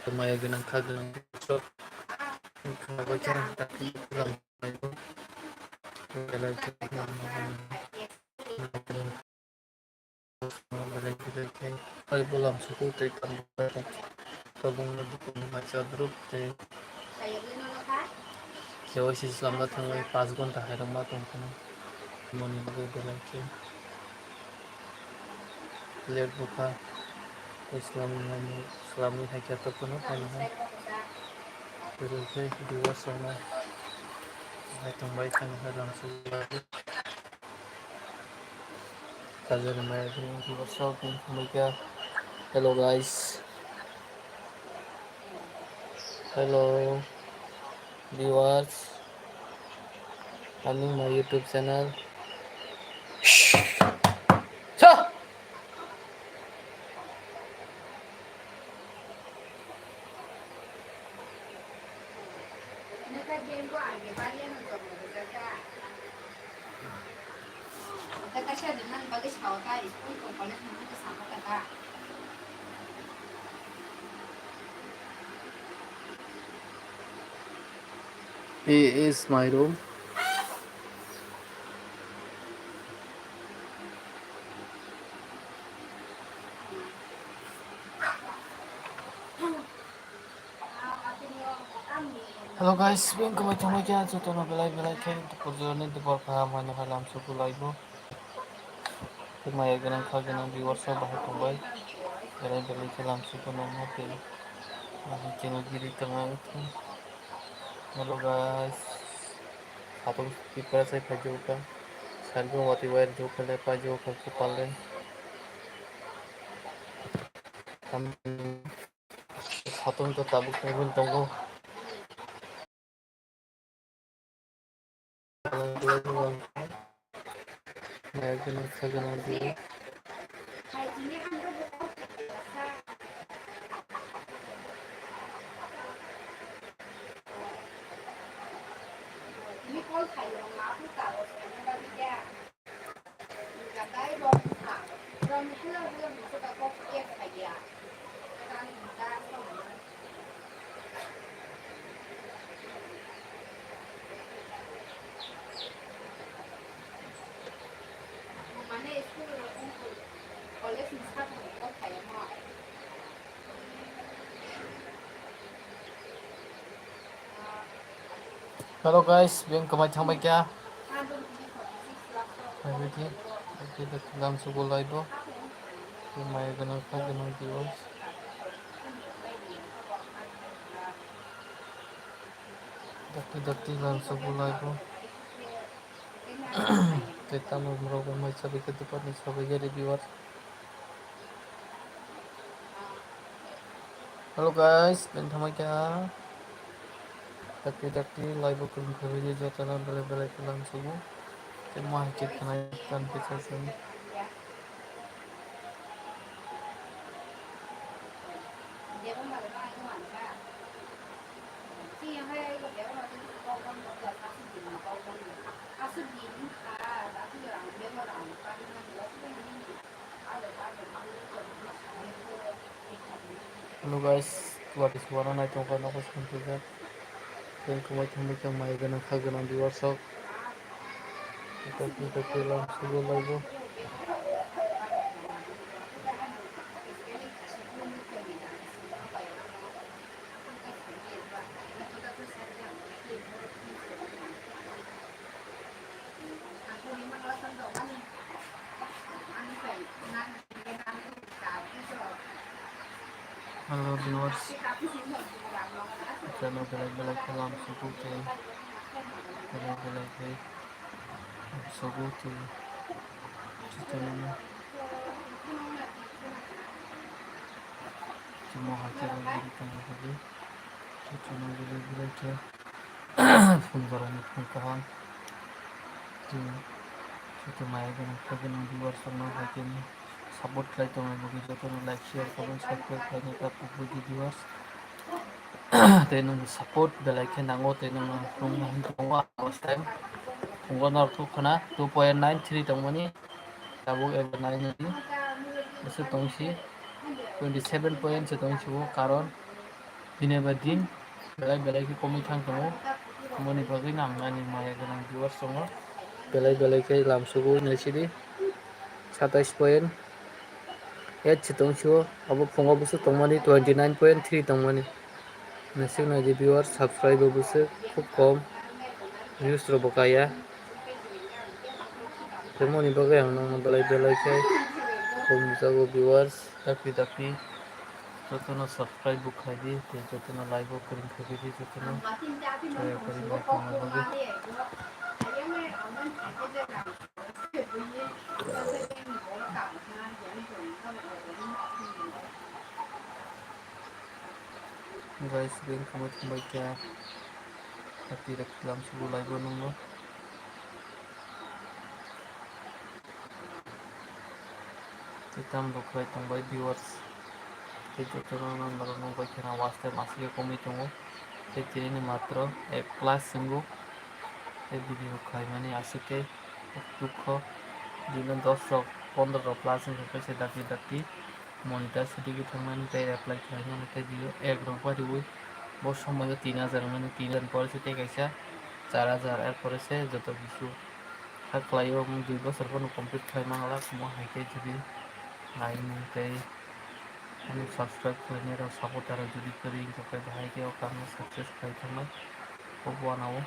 Maya genang kagenang so kenapa cara tapi pulang itu belai belai ay pulang suku tay tambah tabung lebih membaca grup tay jauh sih selamat mulai 5 घन्टा हेरौँ मातों money belai late बुका Islami hakikat penuh kan terus di wasana itu baik kan langsung kaza namanya di WhatsApp mereka. Hello guys, hello viewers, coming my YouTube channel. Sah. Here is my room. Halo guys, bing kembali aja tuh belai kayak perjalanan di perpahaman yang dalam suku laibu. Kumaya ganang kaganang viewers sa bahay tumbay. Belai dalam suku natin. Channel diri tengah itu. Halo guys, satu people saya pajukan. Sargo wati wire jo kale pajo ke palen. Kami satu untuk tabuk mobil tunggu. Kumaya ganang kaganang diri. Halo guys, biang kemacang baik ya. Kita dalam suku laibu. Kumaya ganang kaganang viewers. Dakti dalam suku laibu. Kita mau merogoh macam ke tempat ni sampai jadi viewers. Halo guys, bentang baik ya. Dakti live bukan kerja jatuh belai kelam subuh. Cuma kita kenaikan pizza sini. Halo guys, what is one night on kana pas kumpulan. Dan kemai mai ganang kaganang di WhatsApp. Dakti langsung live. Halo viewers, channel belai kelam suku te, belai suku te, channel cuma hasil lagi lagi, channel belai ke, pembaruan pengkahan, itu maya dengan kaganang viewers sama hasil support like teman begitu tuh like share comment subscribe kayaknya tak puji viewers. Tenang support belai ke nango tenang rumah untuk last time. Kung tuh kena 2.93 tangmani tabuk ever 9 ini. Itu tongsi 27 poin setong suhu karon दिन बा दिन बेलाय बेलायखै कमै थांदोङो मनि bagै नांनायनि माया गोनां viewers दङ बेलाय बेलायखै लामसुगु नोंसोरनि 27 पॉइंट 8 si tongsiyo abo phungo busu tongmani 29.3 tongmani nasi naidi viewers subscribe busu khub kom views ro bokaya temoni bagai ang nang belai belai kai kom jago viewers tapi tapi jotono subscribe bukai di jotono like kering khabi di jotono saya kering like tongna bagi guys bing khamai thumbai kya tapi reklam subu like nungno Titam bukai tongbai viewers jotono nang nungbai kena waste masih komi tongo ini matro ek plus singgu video khai mani asike দুঃখ দিনে 10 15 প্লাস সে ডাকি ডাকি মনিটার সেটিকে থাকমানি তাই অ্যাপ্লাই খাইমানি তাই দিও এক রকম দিবই বহু সময় 3000 মানে 3000 পরে সে গাইছা 4000 এরপরে সে যত কিছু থাকলাইও 2 বছর পর কমপ্লিট খাইমালা কুমো হাইকে যদি নাইনি তাই আমি সাবস্ক্রাইব করে নিয়ে সাপোর্ট আর যদি করি তো ভাইকে কাম সাকসেস খাই থাকমাই খুব বানাবো